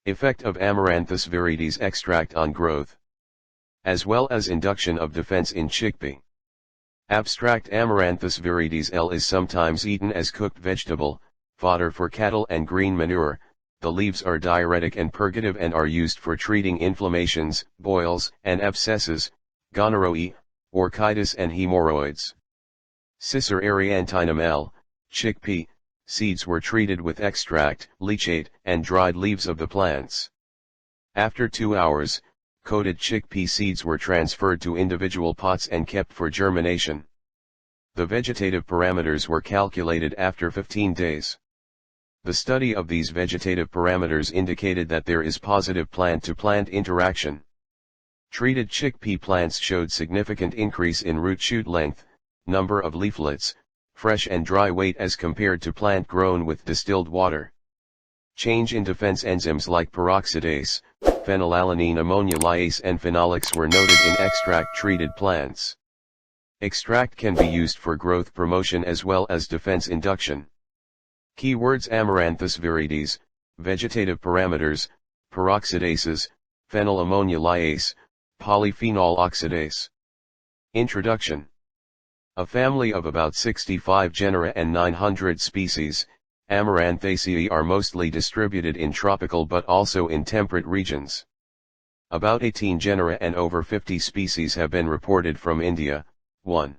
Effect of Amaranthus Viridis extract on growth, as well as induction of defense in chickpea. Abstract Amaranthus Viridis L is sometimes eaten as cooked vegetable, fodder for cattle and green manure. The leaves are diuretic and purgative and are used for treating inflammations, boils, and abscesses, gonorrhoea, orchitis and haemorrhoids. Cicer arientinum L, chickpea, seeds were treated with extract, leachate, and dried leaves of the plants. After 2 hours, coated chickpea seeds were transferred to individual pots and kept for germination. The vegetative parameters were calculated after 15 days. The study of these vegetative parameters indicated that there is positive plant-to-plant interaction. Treated chickpea plants showed significant increase in root shoot length, number of leaflets, fresh and dry weight as compared to plant grown with distilled water. Change in defense enzymes like peroxidase, phenylalanine, ammonia, lyase and phenolics were noted in extract-treated plants. Extract can be used for growth promotion as well as defense induction. Keywords: Amaranthus viridis, vegetative parameters, peroxidases, phenylammonia lyase, polyphenol oxidase. Introduction. A family of about 65 genera and 900 species, Amaranthaceae are mostly distributed in tropical but also in temperate regions. About 18 genera and over 50 species have been reported from India. 1.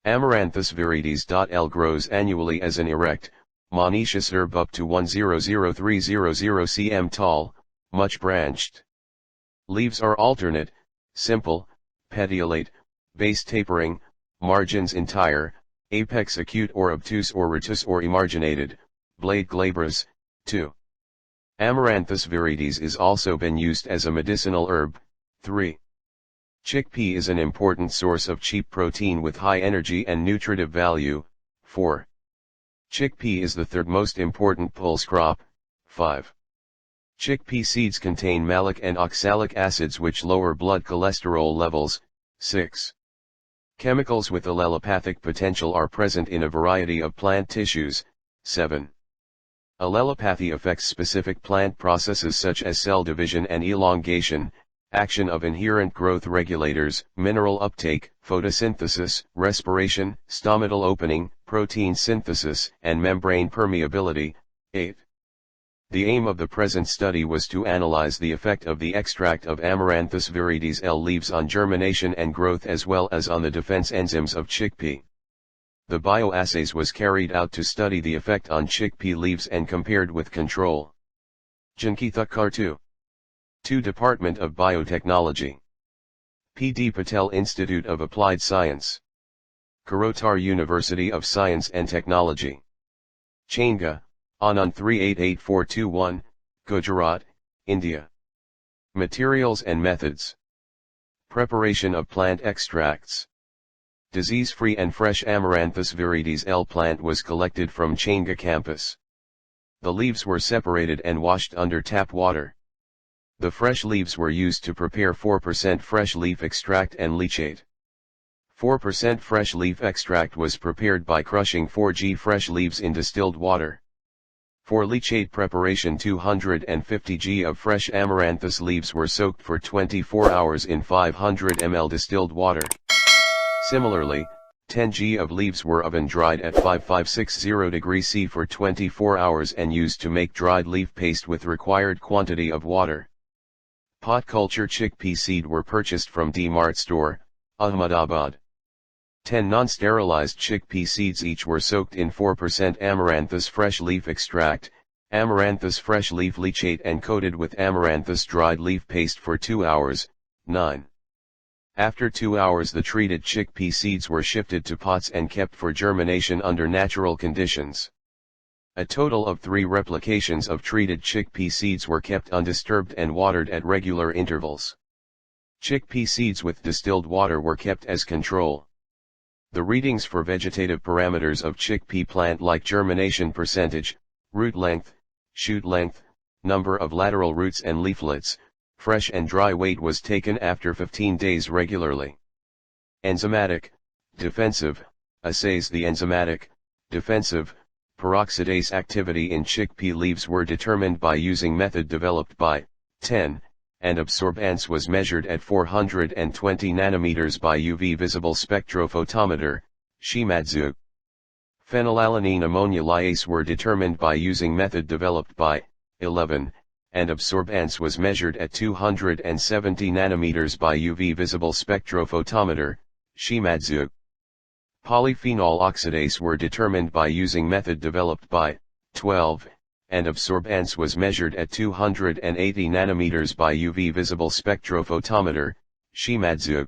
Amaranthus viridis. L grows annually as an erect, monoecious herb up to 100,300 cm tall, much branched. Leaves are alternate, simple, petiolate, base tapering, margins entire, apex acute or obtuse or retus or emarginated, blade glabrous. 2. Amaranthus viridis is also been used as a medicinal herb. 3. Chickpea is an important source of cheap protein with high energy and nutritive value. 4. Chickpea is the third most important pulse crop. 5. Chickpea seeds contain malic and oxalic acids which lower blood cholesterol levels. 6. Chemicals with allelopathic potential are present in a variety of plant tissues. 7. Allelopathy affects specific plant processes such as cell division and elongation, action of inherent growth regulators, mineral uptake, photosynthesis, respiration, stomatal opening, protein synthesis, and membrane permeability. 8. The aim of the present study was to analyze the effect of the extract of Amaranthus Viridis L leaves on germination and growth as well as on the defense enzymes of chickpea. The bioassays was carried out to study the effect on chickpea leaves and compared with control. Janki Thakker 2. Department of Biotechnology. P. D. Patel Institute of Applied Science. Karotar University of Science and Technology. Changa, Anand 388421, Gujarat, India. Materials and methods. Preparation of plant extracts. Disease-free and fresh Amaranthus Viridis L plant was collected from Changa campus. The leaves were separated and washed under tap water. The fresh leaves were used to prepare 4% fresh leaf extract and leachate. 4% fresh leaf extract was prepared by crushing 4g fresh leaves in distilled water. For leachate preparation 250 g of fresh amaranthus leaves were soaked for 24 hours in 500 ml distilled water. Similarly, 10 g of leaves were oven dried at 5560 degrees C for 24 hours and used to make dried leaf paste with required quantity of water. Pot culture chickpea seed were purchased from D-Mart store, Ahmedabad. 10 non-sterilized chickpea seeds each were soaked in 4% amaranthus fresh leaf extract, amaranthus fresh leaf leachate and coated with amaranthus dried leaf paste for 2 hours. 9. After 2 hours the treated chickpea seeds were shifted to pots and kept for germination under natural conditions. A total of 3 replications of treated chickpea seeds were kept undisturbed and watered at regular intervals. Chickpea seeds with distilled water were kept as control. The readings for vegetative parameters of chickpea plant like germination percentage, root length, shoot length, number of lateral roots and leaflets, fresh and dry weight was taken after 15 days regularly. Enzymatic, defensive, assays. The enzymatic, defensive, Peroxidase activity in chickpea leaves were determined by using method developed by 10, and absorbance was measured at 420 nanometers by UV visible spectrophotometer, Sheeba. Phenylalanine ammonia lyase were determined by using method developed by 11, and absorbance was measured at 270 nanometers by UV visible spectrophotometer, Sheeba. Polyphenol oxidase were determined by using method developed by 12, and absorbance was measured at 280 nanometers by UV visible spectrophotometer, Sheeba.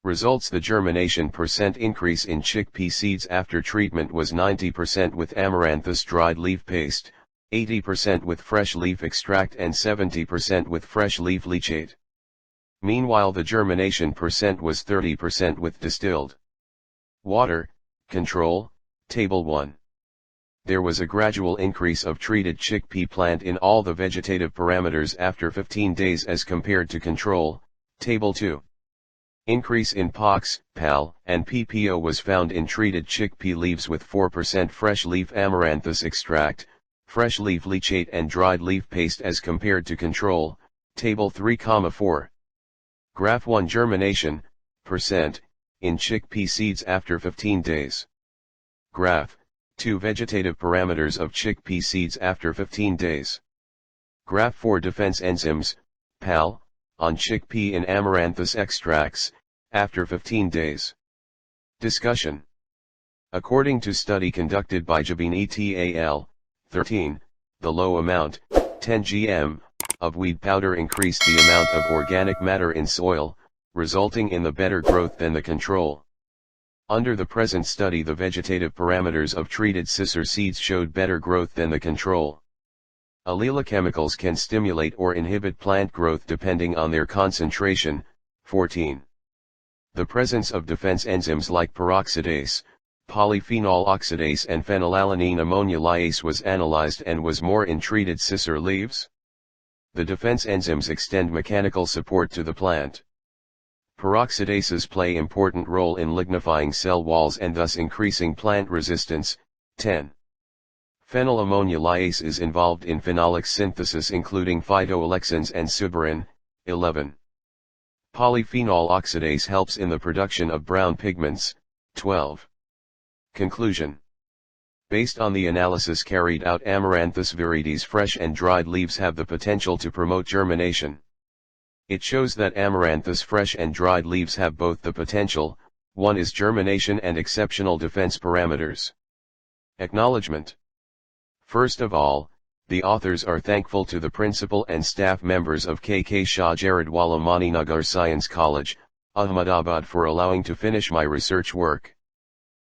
Results: the germination percent increase in chickpea seeds after treatment was 90% with amaranthus dried leaf paste, 80% with fresh leaf extract and 70% with fresh leaf leachate. Meanwhile the germination percent was 30% with distilled water. Control, Table 1. There was a gradual increase of treated chickpea plant in all the vegetative parameters after 15 days as compared to control, Table 2. Increase in POX, PAL, and PPO was found in treated chickpea leaves with 4% fresh leaf amaranthus extract, fresh leaf leachate and dried leaf paste as compared to control, Table 3,4. Graph 1 germination, percent, in chickpea seeds after 15 days. Graph 2 vegetative parameters of chickpea seeds after 15 days. Graph 4 defense enzymes, PAL, on chickpea in amaranthus extracts, after 15 days. Discussion. According to study conducted by Jabin et al., 13, the low amount, 10 gm, of weed powder increased the amount of organic matter in soil, resulting in the better growth than the control. Under the present study the vegetative parameters of treated Cicer seeds showed better growth than the control. Allelochemicals can stimulate or inhibit plant growth depending on their concentration. 14. The presence of defense enzymes like peroxidase, polyphenol oxidase and phenylalanine ammonia lyase was analyzed and was more in treated Cicer leaves. The defense enzymes extend mechanical support to the plant. Peroxidases play important role in lignifying cell walls and thus increasing plant resistance. 10. Phenylammonia lyase is involved in phenolics synthesis including phytoalexins and suberin. 11. Polyphenol oxidase helps in the production of brown pigments. 12. Conclusion. Based on the analysis carried out, Amaranthus viridis fresh and dried leaves have the potential to promote germination. It shows that Amaranthus fresh and dried leaves have both the potential, one is germination and exceptional defense parameters. Acknowledgement. First of all, the authors are thankful to the principal and staff members of KK Shah Jaradwala Maninagar Science College, Ahmedabad for allowing to finish my research work.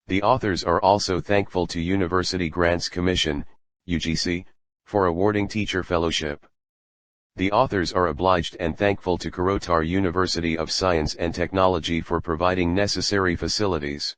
The authors are also thankful to University Grants Commission, UGC, for awarding teacher fellowship. The authors are obliged and thankful to Kurotar University of Science and Technology for providing necessary facilities.